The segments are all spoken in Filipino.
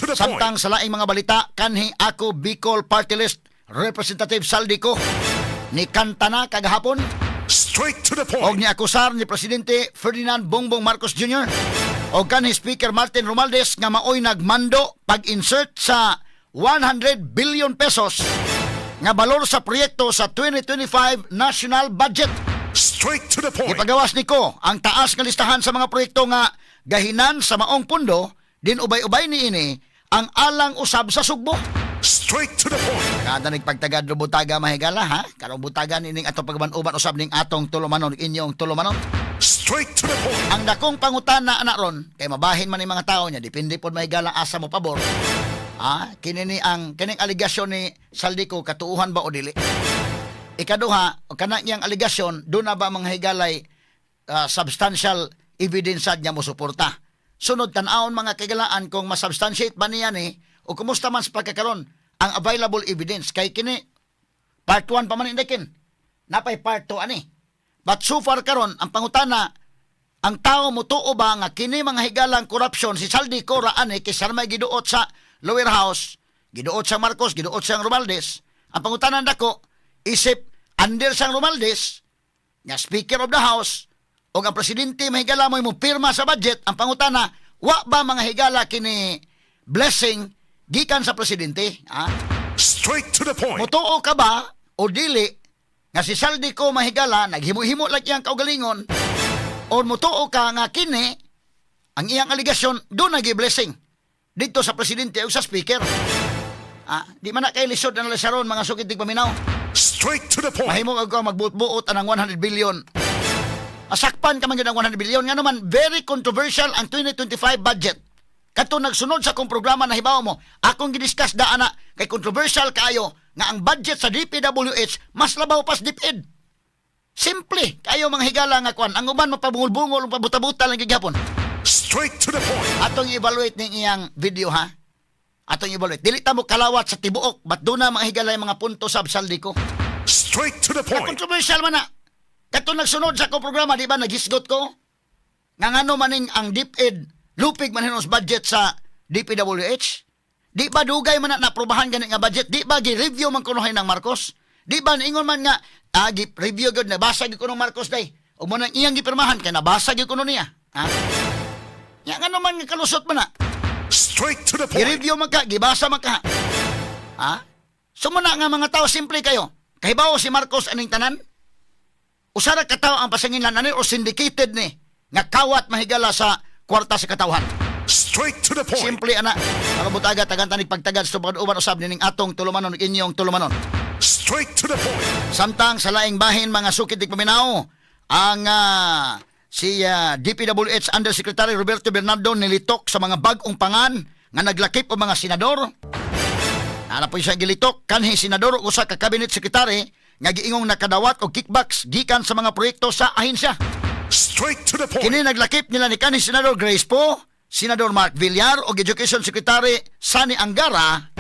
to the Samtang sa laing mga balita, kanhi ako Bicol Party List Representative Saldico ni kantana kagahapon Straight to the og point. ni akusar ni Presidente Ferdinand Bongbong Marcos Jr. o kanhi Speaker Martin Romualdez nga maoy nagmando pag-insert sa 100 billion pesos nga balor sa proyekto sa 2025 National Budget. Straight to the point. Ipagawas niko ang taas nga listahan sa mga proyekto nga gahinan sa maong pundo din ubay-ubay ni ini ang alang usab sa Sugbo. Straight to the point. Kada nagpagtagad ro butaga mahigala ha. Karong butagan ining atong pagban-uban usab ning atong tulumanon inyong tulumanon. Straight to the point. Ang dakong pangutana anak ron kay mabahin man ni mga tao nya depende pod mahigala asa mo pabor. Kining aligasyon ni Saldico katuuhan ba o dili? Ikaduha, kana iyang aligasyon doon na ba mga higalay substantial evidence niya mo suporta. Sunod tan-aon mga kagalaan kung masubstantiate ba niya ni o kumusta man sa pagkakaroon ang available evidence kay kini part 1 pa man indikin. Napay part 2 ani. But so far karon ang pangutana ang tao mo tuo ba nga kini mga higalang corruption si Saldico ra ani kay sarmay giduot sa lower house, giduot sa Marcos, giduot sa Romualdez. Ang pangutanan dako isip under sang Romualdez nga Speaker of the House o ang presidente mahigala mo pirma sa budget, ang pangutana wa ba mga higala kini blessing gikan sa presidente? Straight to the point. Mutuo ka ba o dili nga si Saldico mahigala naghimo-himo lang iyang kaugalingon o mutuo ka nga kini ang iyang aligasyon do nagi-blessing dito sa presidente o sa speaker? Di man na kay lisod na lasaron mga sukitig paminaw. Straight to the point. Mahimo ka magbuot-buot anang 100 billion. Asakpan ka man yun ang 100 billion. Nga naman, very controversial ang 2025 budget. Kato nagsunod sa kong programa na hibaw mo, akong gidiscuss daan na kay controversial kaayo nga ang budget sa DPWH mas labaw pas DepEd. Simple, kayo mga higala nga kwan. Ang uban mapabungol-bungol, pabuta-buta lang gigapon. Straight to the point. Atong evaluate ning iyang video ha. Atong evaluate. Dili ta mo kalawat sa tibuok, ba't doon na mga higalay mga punto sa Saldico? Straight to the point. Controversial man na. Kato nagsunod sa akong programa, di ba, naghisgot ko? Nga ngano maning ang DepEd, lupig man hinos budget sa DPWH? Di ba dugay man na naprobahan ganit nga budget? Di ba gi-review man kunuhay ng Marcos? Di ba ingon man nga, gi-review gud nabasa gyud kuno Marcos day. O mo nang iyang gipirmahan kay nabasa gyud kuno niya. Ya ngano man nga kalusot man na. Straight to the point. I-review man ka, gibasa man ka. Sumuna nga mga tao, simple kayo. Kahibaw si Marcos aning tanan? Usara ka tao ang pasanginlan ani o syndicated ni nga kawat mahigala sa kwarta sa katawhan. Straight to the point. Simple ana. Nakabutaga tagantanig pagtagad sa pag-uban usab ning atong tulumanon inyong tulumanon. Straight to the point. Samtang sa laing bahin mga sukitig paminaw ang si DPWH Undersecretary Roberto Bernardo nilitok sa mga bag-ong pangan nga naglakip o mga senador. Nanapoy siya gilitok kanhi senador usa ka cabinet secretary nga giingong nakadawat og kickbacks gikan sa mga proyekto sa ahensya. Straight to the point. Kini naglakip nila ni kanhi Senador Grace Poe, Senador Mark Villar o Education Secretary Sani Angara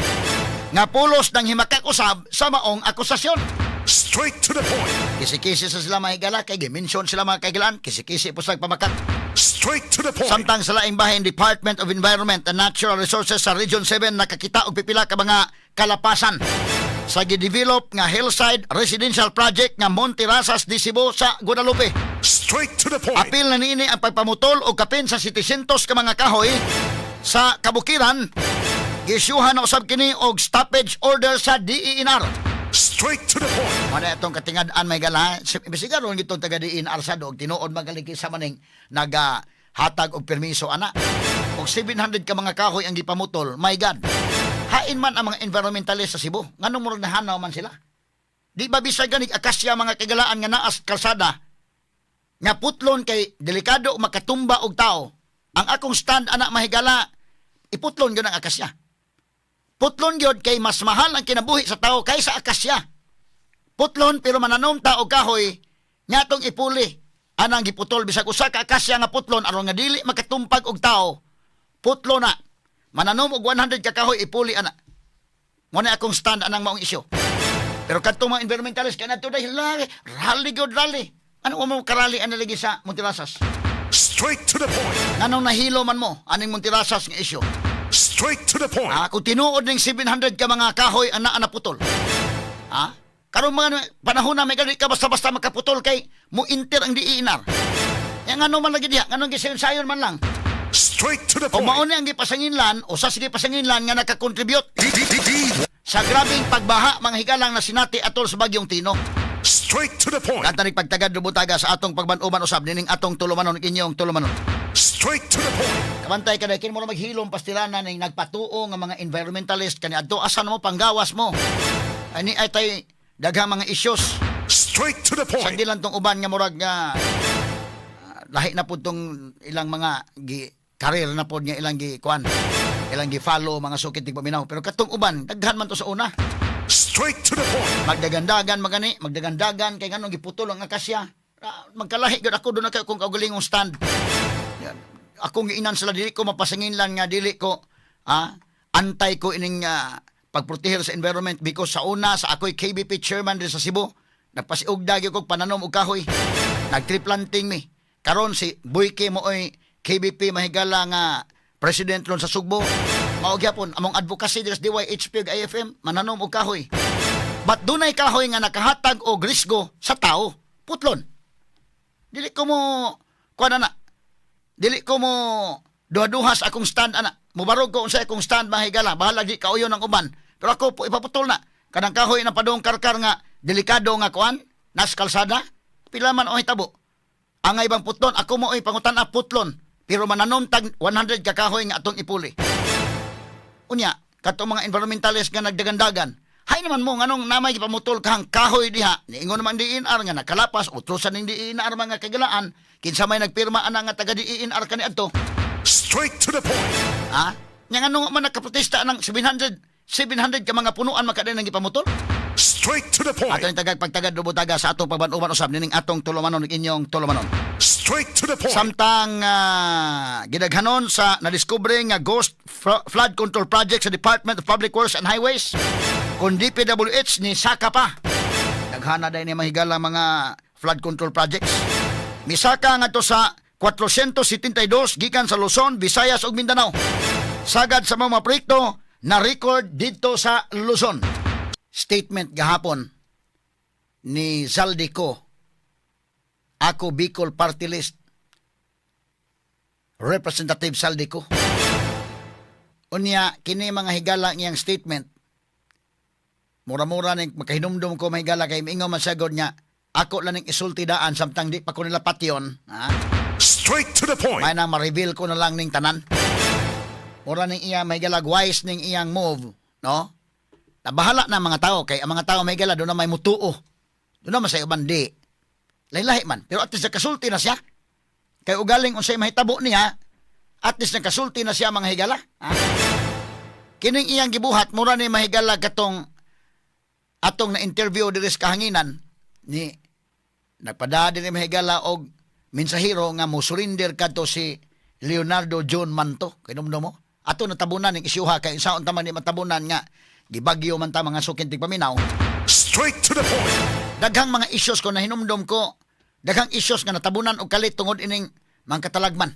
nga pulos ng himakak usab sa maong akusasyon. Straight to the point. Kisi-kisi sa sila mahigala kay gimension sila mga kaigalaan, kisi-kisi po sa pamakak. Straight to the point. Samtang sa laing bahin Department of Environment and Natural Resources sa Region 7 nakakita og pipila ka mga kalapasan sa gidevelop nga hillside residential project nga Monte Rasas di Cebu sa Guadalupe. Straight to the point. Apil na niini ang pagpamutol o kapin sa 700 ka mga kahoy sa kabukiran. Gisyuhan na usab kini og stoppage order sa DENR. Straight to the point. Mana itong katingad-an may gala. Ibisigaron gitong taga DENR sa dog. Tinuod magaligi sa maning nagahatag og permiso ana. Og 700 ka mga kahoy ang gipamutol. My God. Hain man ang mga environmentalist sa Cebu. Nganong murag nahanaw man sila? Di ba bisag ganig akasya mga kagalaan nga naas kalsada? Nga putlon kay delikado makatumba og tao. Ang akong stand anak mahigala, iputlon gyud ang akasya. Putlon gyud kay mas mahal ang kinabuhi sa tao kaysa akasya. Putlon pero mananom ta og kahoy nya tong ipuli. Anang giputol bisag usa ka akasya nga putlon aron nga dili makatumpag og tao. Putlon na. Mananom og 100 ka kahoy ipuli ana. Mo na akong stand anang maong isyu. Pero kadtong mga environmentalist kanadto dahil rally gyud rally. Ano mo karali ana lagi sa Montirasas? Straight to the point. Anong nahilo man mo aning Montirasas nga isyu? Straight to the point. Kung tinuod ng 700 ka mga kahoy ang naa naputol. Karong mga panahon na may ganit ka basta-basta makaputol kay mo inter ang diinar. Yang ano man lagi diha, anong gisayon man lang. Straight to the O point. mauni ang gipasanginlan o sa sige pasanginlan nga nakakontribute sa grabing pagbaha mga higalang na sinati atol sa bagyong Tino. Straight to the point. Kantanig pagtagad lubutaga sa atong pagbanuman usab nining atong tulumanon inyong tulumanon. Straight to the point. Kamantay ka kin mo na maghilom pastiranan ning nagpatuo nga mga environmentalist kani adto asan mo panggawas mo. Ani ay tay daghang mga issues. Straight to the Sa point. dilan tong uban nga murag nga lahi na pud tong ilang mga career na pud nga ilang kuan. Ilang follow mga sukit tig paminaw pero katong uban daghan man to sa una. Straight to the point. Magdagandagan magdagandagan kay nganong giputol ang akasya. Magkalahi gud ako do na kay kung kaugalingong stand. Yan. Akong giinan sila dili ko mapasanginlan nga dili ko antay ko ining pagproteher sa environment because sa una sa ako'y KBP chairman din sa Cebu nagpasiugda gyud kog pananom og kahoy. Nag-tree planting mi. Karon si Boyke mooy KBP mahigala nga president ron sa Sugbo. Mao gyapon among advocacy diri sa DYHP ug AFM mananom og kahoy. But dunay kahoy nga nakahatag og risgo sa tao, putlon. Dili ko mo kuan ana. Dili ko mo duha-duhas akong stand ana. Mubarog ko unsay akong stand mahigala, bahala di kauyon ang uban. Pero ako po ipaputol na. Kanang kahoy na padong karkar nga delikado nga kuan, nas kalsada, pila man o hitabo. Angay bang putlon, ako mo oy pangutan-a putlon. Pero mananom tag 100 ka kahoy nga atong ipuli. Unya, kato mga environmentalist nga nagdagandagan. Hay naman mo nganong namay gipamutol kahang kahoy diha. Niingon naman DNR nga nakalapas utrosan ning DNR mga kagalaan. Kinsa may nagpirma ana nga taga DNR kani adto. Straight to the point. Nya nganong man nakaprotesta ng 700 ka mga punuan makaday nang gipamutol. Straight to the point. Ato yung pagtagad lubutaga sa atong pagbanuman usab nining atong tulumanon inyong tulumanon. Straight to the point. Samtang gidaghanon sa nadiskubre nga ghost flood control project sa Department of Public Works and Highways kung DPWH ni saka pa. Daghana day ni mahigala mga flood control projects. Misaka nga to sa 472 gikan sa Luzon, Visayas ug Mindanao. Sagad sa mga proyekto na record dito sa Luzon. Statement gahapon ni Zaldico, ako Bicol Party List, Representative Zaldico. Unya, kini mga higala ngayang statement, mura-mura ning makahinumdum ko mahigala kay mingaw masagod niya, ako lang ning isulti daan samtang di pa ko nila patyon. Straight to the point. May nang ma-reveal ko na lang ning tanan. Mura ning iya mahigala wise ning iyang move, no? Nabahala na mga tao kay ang mga tao may gala doon na may mutuo. Doon na masay uban di. Lahi-lahi man. Pero at least nakasulti na siya. Kay ugaling unsay mahitabo niya, at least nakasulti na siya mga higala. Kining iyang gibuhat, mura ni mahigala katong atong na interview diri sa kahanginan ni nagpada ni mahigala og mensahero nga mo surrender kadto si Leonardo John Manto. Kinumdum mo? Ato natabunan ning isyuha kay saon ta man ni matabunan nga gibagyo man ta mga sukintig paminaw. Straight to the point. Daghang mga issues ko na hinumdum ko. Daghang issues nga natabunan og kalit tungod ining mga katalagman.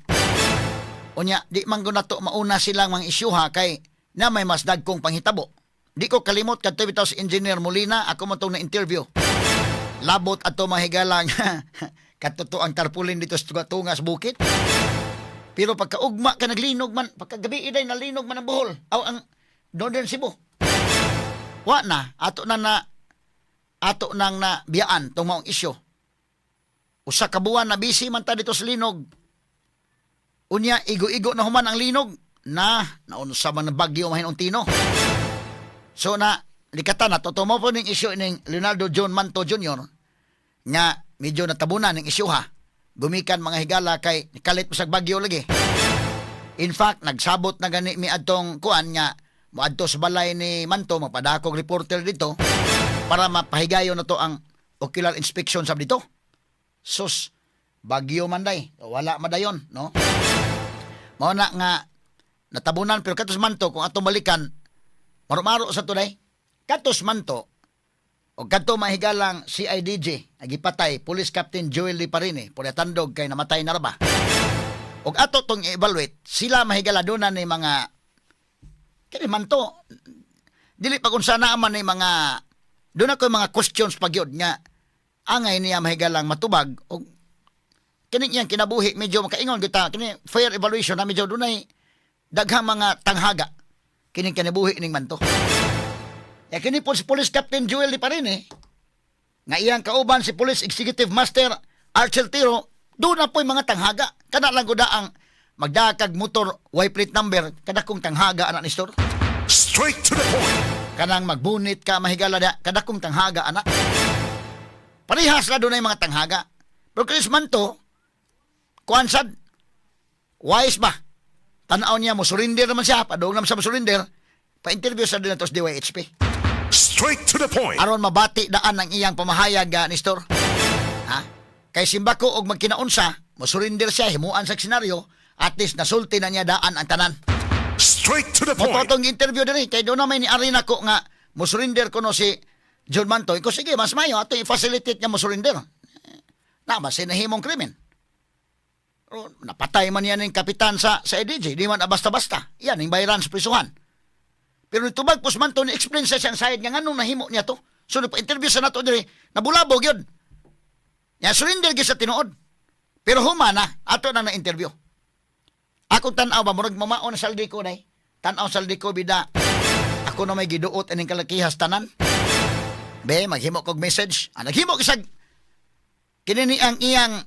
Unya, di man ko nato mauna silang mga isyuha kay na may mas dagkong panghitabo. Di ko kalimot kadto bitaw si Engineer Molina, ako mo tong na interview. Labot ato mahigala nga katuto ang tarpulin dito sa tungas bukit. Pero pagkaugma ka naglinog man, pagkagabi iday nalinog man ang Bohol. Aw ang Northern Cebu. Wa na ato nang na biyaan tong maong isyu. Usa ka buwan na busy man ta dito sa linog. Unya igo-igo na human ang linog na naunsa man ng bagyo mahinon Tino. So na likatan na totomo po ning isyu ning Leonardo John Manto Jr. nga medyo natabunan ning isyu ha. Gumikan mga higala kay kalit sa bagyo lagi. In fact, nagsabot na gani mi adtong kuan nga moadto sa balay ni Manto, mapadakog reporter dito para mapahigayon na to ang ocular inspection sab dito. Sus, bagyo man day, wala madayon, no? Mao na nga natabunan pero katos Manto kung ato balikan maro-maro sa tunay. Katos Manto o kadto mahigalang CIDG nagipatay Police Captain Joel Liparine por tandog kay namatay na ra ba. Og ato tong i-evaluate sila mahigala doon ni mga Kini man to, dili pa kung sana man ni mga, doon ako yung mga questions pagyod nga, angay niya mahigalang matubag, o kini iyang kinabuhi, medyo makaingon kita, kini fair evaluation na medyo doon ay daghang mga tanghaga, kini kinabuhi ning man to. Ya kini po si Police Captain Joel Di pa rin nga iyang kauban si Police Executive Master Archel Tiro, doon na po yung mga tanghaga, kada lang guda ang magdakag motor, white plate number, kada kong tanghaga anak ni Store. Straight to the point. Kanang magbunit ka, mahigala na, kada kong tanghaga anak. Parihas na doon na yung mga tanghaga. Pero Chris Manto, kuansad, wise ba? Tanaw niya, mo surrender naman siya, padong naman siya mo surrender, pa-interview sa doon na to sa DYHP. Straight to the point. Aron mabati daan ang iyang pamahayag ni Store. Ha? Kay simbako og magkinaunsa, mo surrender siya, himuan sa senaryo, at least nasulti na niya daan ang tanan. Straight to the point. Mototong interview din kay doon naman ni Arena ko nga mo surrender ko no si John Mantoy ko sige mas mayo ato i-facilitate niya mo surrender. Na mas sinahimong krimen. O, napatay man yan ng kapitan sa EDG, di man basta-basta. Yan ang bayaran sa prisuhan. Pero nitubag pos man to ni explain sa siyang side nga nganong nahimo niya to. So nagpa-interview sa nato diri, nabulabog yun. Ya surrender gyud sa tinuod. Pero humana ato na interview. Ako tan-aw ba murag mamaon sa saldi ko nay. Tan-aw saldi ko bida. Ako na may giduot ining kalakihas tanan. Be maghimo kog message. Naghimo kisag kini ang iyang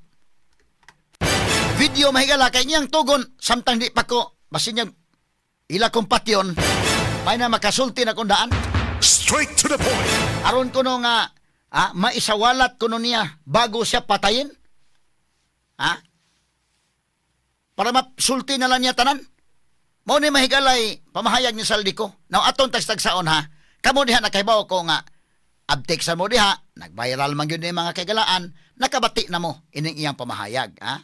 video mahigala kay iyang tugon samtang di pa ko basin niya ila kong patyon may na makasulti na kung daan. Straight to the point. Aron ko no nga maisawalat ko no niya bago siya patayin. Ha? Para masulti na lang niya tanan. Mao ni mahigalay pamahayag ni Saldico. Now aton tagsaon ha. Kamo diha nakaibaw ko nga abtek sa mo diha, nag-viral man gyud ni mga kagalaan, nakabati na mo ining iyang pamahayag, ha?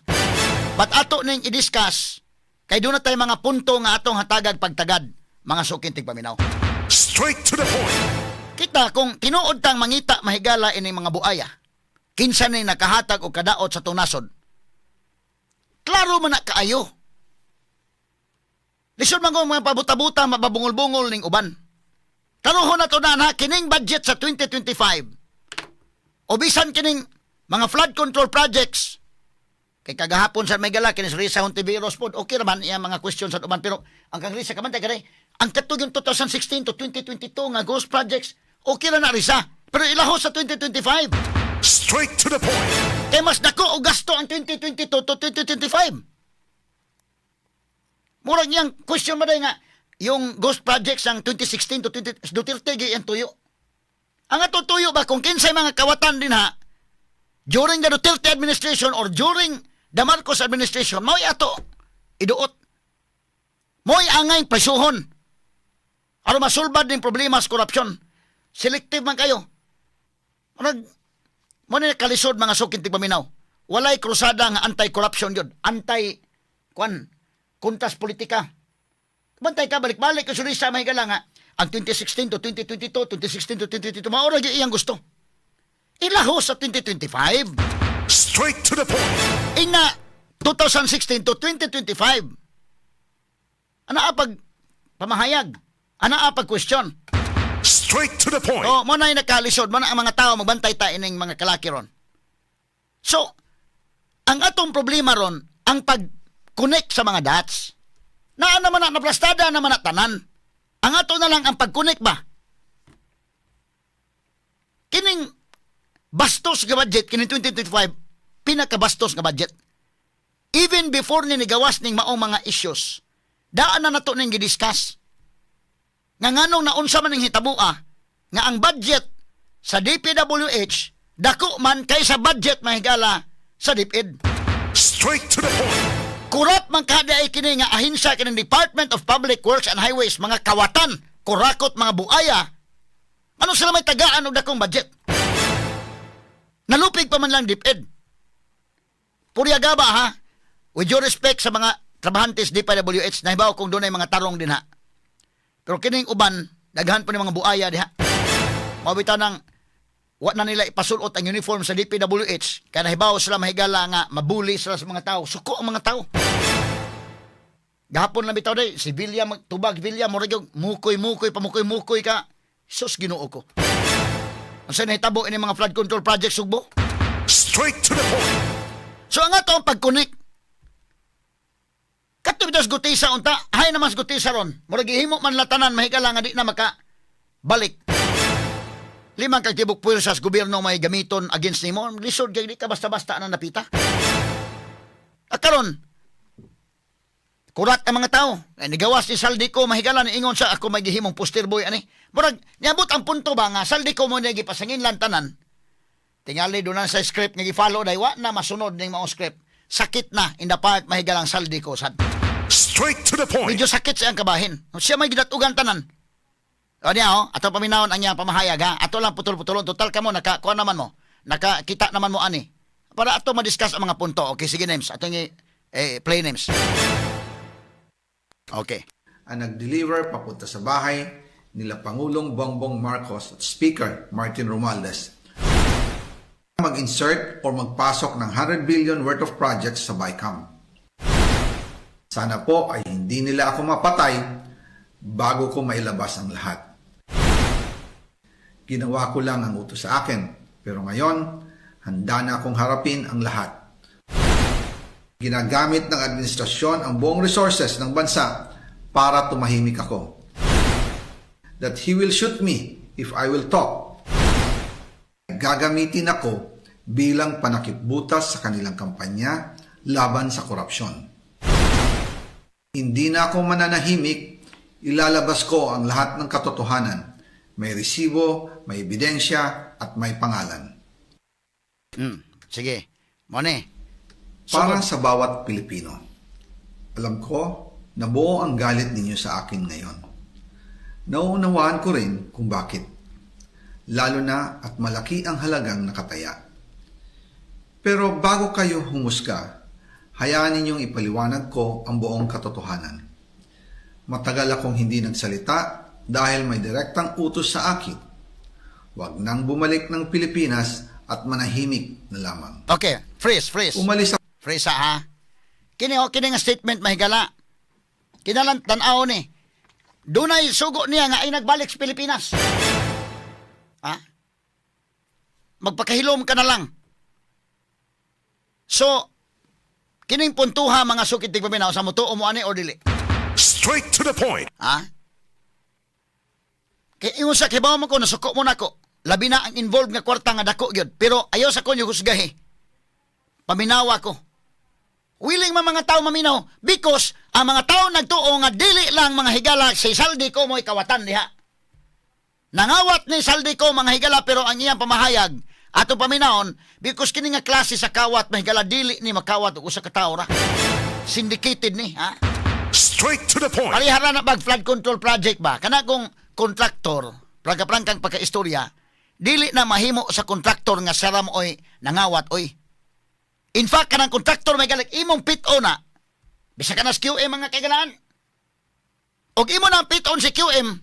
But ato ning i-discuss kay doon na tayo mga punto nga atong hatagag pagtagad, mga sukintig paminaw. Straight to the point. Kita kung tinuod tang mangita mahigala ining mga buaya. Kinsa ni nakahatag og kadaot sa tunasod. Klaro man na kaayo. Lisod man mga pabuta-buta, mababungol-bungol ning uban. Kanuhon na to na kining budget sa 2025. O bisan kining mga flood control projects. Kay kagahapon sa Megala, kinis Risa Hontiveros po, okay naman yung mga questions sa uban. Pero ang kang Risa kamantay kaday, ang katug yung 2016 to 2022 nga ghost projects, okay na Risa. Pero ilaho sa 2025. Straight to the point. Kaya mas dako o gasto ang 2022 to 2025. Murag niyang question mo nga, yung ghost projects ang 2016 to 20... Duterte yung tuyo. Ang ato tuyo ba kung kinsay mga kawatan din ha, during the Duterte administration or during the Marcos administration, mo'y ato iduot. Mo'y angay presuhon. Aron masulbad ng problema sa korupsyon. Selective man kayo. Mo ni kalisod mga sukintig paminaw. Walay krusada nga anti-corruption yun. Kuntas politika. Bantay ka, balik-balik ka sa mahigala nga. Ang 2016 to 2022, 2016 to 2022, maura iyang gusto. Ilaho sa 2025. Straight to the point. Ina 2016 to 2025. Ano apag pamahayag? Ano apag question? Straight to the point. O, mo na yung nakalisod, mo na ang mga tao magbantay tayo ng mga kalaki ron. So, ang atong problema ron, ang pag-connect sa mga dots, na naman na naplastada naman na tanan. Ang ato na lang ang pag-connect ba? Kining bastos nga budget, kining 2025, pinakabastos nga budget. Even before ni nigawas ning maong mga issues, daan na nato ning gidiscuss. Nga nganong naunsa man ning hitabua nga ang budget sa DPWH dako man kaysa budget mahigala sa DepEd. Straight to the point. Kurap man kada ay kini nga ahinsya kining Department of Public Works and Highways, mga kawatan, kurakot, mga buaya. Ano sila may tagaan og dakong budget? Nalupig pa man lang DepEd. Puryaga ba ha? With due respect sa mga trabahantes DPWH, nahibaw kung doon ay mga tarong din ha. Pero kining uban, daghan pa ni mga buaya diha. Mabita nang wa na nila ipasulot ang uniform sa DPWH, kaya nahibaw sila mahigala nga mabuli sila sa mga tao. Suko ang mga tao. Gahapon lang bitaw day, si Villa tubag Villa mo gyud mukoy pamukoy ka. Sus Ginoo ko. Unsa nahitabo ini mga flood control project Sugbo? Straight to the point. So ang ato ang pag-connect. Kato bitas gutisa unta, hay naman gutisa ron. Murag gihimo man latanan mahigala nga di na maka balik. Limang kagtibok puwersas gobyerno may gamiton against nimo, lisod kay di ka basta-basta na napita. Karon kurat ang mga tao. Ay nigawas ni Saldico mahigala ni ingon sa ako may gihimong poster boy ani. Murag niabot ang punto ba nga Saldico mo ni gipasangin lang tanan. Tingali doon sa script nga gi-follow dai wa na masunod ning mga script. Sakit na in the part mahigalang Saldico sad. Straight to the point. Medyo sakit sa ang kabahin. Siya may gidatugan tanan. O niya ato paminawon ang iyang pamahayag ha. Ato lang putol-putulon total kamo nakakuha naman mo. Nakakita naman mo ani. Para ato ma-discuss ang mga punto. Okay, sige names. Ato play names. Okay. Ang nag-deliver papunta sa bahay nila Pangulong Bongbong Marcos at Speaker Martin Romualdez mag-insert or magpasok ng 100 billion worth of projects sa BICAM. Sana po ay hindi nila ako mapatay bago ko mailabas ang lahat. Ginawa ko lang ang utos sa akin, pero ngayon, handa na akong harapin ang lahat. Ginagamit ng administrasyon ang buong resources ng bansa para tumahimik ako. That he will shoot me if I will talk. Gagamitin ako bilang panakipbutas sa kanilang kampanya laban sa korupsyon. Hindi na ako mananahimik, ilalabas ko ang lahat ng katotohanan. May resibo, may ebidensya, at may pangalan. Sige. Mone. Para sa bawat Pilipino, alam ko na buo ang galit ninyo sa akin ngayon. Nauunawaan ko rin kung bakit. Lalo na at malaki ang halagang nakataya. Pero bago kayo humusga, hayaan ninyong ipaliwanag ko ang buong katotohanan. Matagal akong hindi nagsalita dahil may direktang utos sa akin. Huwag nang bumalik ng Pilipinas at manahimik na lamang. Okay, freeze. Umalis ako. Freeze ha. Kini nga statement mahigala. Kinalang tanaw ni. Dunay sugo niya nga ay nagbalik sa Pilipinas. Ha? Magpakahilom ka na lang. So, kining puntuha mga sukit tigpaminaw sa muto o mo ani or dili? Straight to the point. Ha? Kaya ingon sa kibaw mo ko, nasuko mo na ko. Labi na ang involved nga kwarta nga dako gyud. Pero ayaw sa ko yung husgahi. Paminawa ko. Willing mga tao maminaw because ang mga tao nagtuo nga dili lang mga higala si Saldico mo ikawatan diha. Nangawat ni Saldico mga higala pero ang iyang pamahayag ato paminawon because kini nga klase sa kawat mahigala dili ni makawat og usa ka tawo ra. Syndicated ni ha. Straight to the point. Parihara na bag flood control project ba? Kana kung kontraktor, prangkang pagkaistorya, dili na mahimo sa kontraktor nga saram oy nangawat oy. In fact, kanang kontraktor may galing imong pit-on na. Bisa ka na sa QM mga kaigalaan. Og imo na ang pit-on si QM.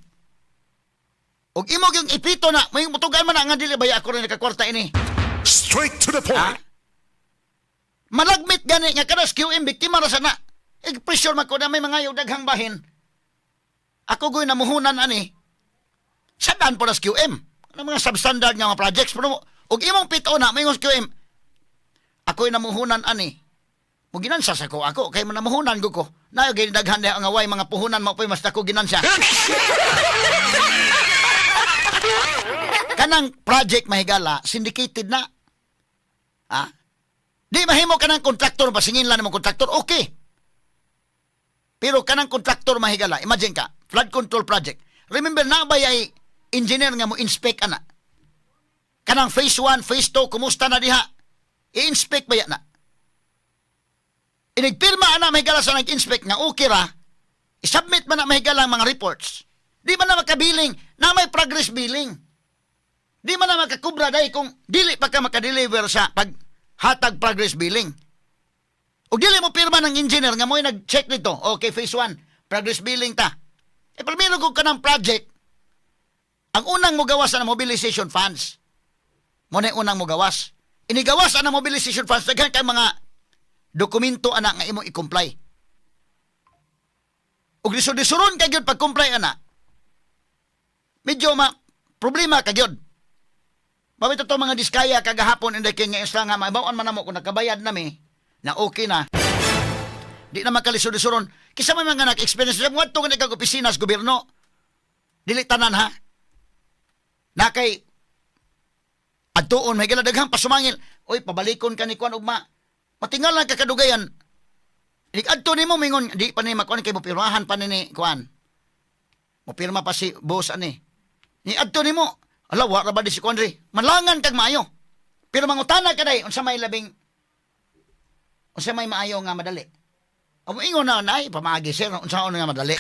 Og imo yung ipito na, may mutugan man na nga dili baya ako rin nakakwarta ini. Straight to the point. Ha? Malagmit gani nga kada sa QM, biktima na sana. Pressure man ko na may mga yung daghang bahin. Ako go'y namuhunan ani. Sadaan po na sa QM. Ano mga substandard nga mga projects. Pero og imong pit-on na, may sa QM. Ako'y namuhunan ani. Muginansa sa ko ako kay namuhunan ko. Nayo gid daghan ang away mga puhunan mo pa mas dako ginansya. Kanang project mahigala syndicated na. Ha? Di mahimo kanang kontraktor pasingin lang mo kontraktor okay. Pero kanang kontraktor mahigala, imagine ka, flood control project. Remember na ba ay engineer nga mo inspect ana? Kanang phase 1, phase 2 kumusta na diha? I-inspect ba yan na? Inigpirma na mahigala sa nag-inspect nga okay ra, isubmit man na mahigala ang mga reports. Di man na makabiling na may progress billing. Di man na makakubra dahil kung dili pa ka makadeliver sa paghatag progress billing. O dili mo pirma ng engineer nga mo nag-check nito. Okay, phase 1, progress billing ta. E primero kung ka ng project, ang unang mo gawas na mobilization funds. Mo na unang mo gawas. Inigawas ang mobilization funds daghan kay mga dokumento anak nga imong i-comply. ug lisod-lisuron ka gyud pag-comply ana. Medyo problema ka gyud. Mabito to mga diskaya kagahapon inday kay nga isla nga maibawan man namo kung nakabayad nami na okay na. Di na makalisod-lisuron. Kisa may mga nag-experience sa mga tungan kag opisina sa gobyerno. Dili tanan ha. Nakay adtuon may gila daghang pasumangil. Oy, pabalikon ka ni kuan ugma. Matingal lang ka kadugayan. Dik adto nimo mingon di pa ni makuan kay mo pirmahan pa ni kuan. Mo pirma pa si boss ani. Ni adto nimo. Ala wa ra ba di si kuan ri? Manlangan kag maayo. Pero mangutana ka day unsa may maayo nga madali. Amo ingon na nay pamagi sir unsa nga madali.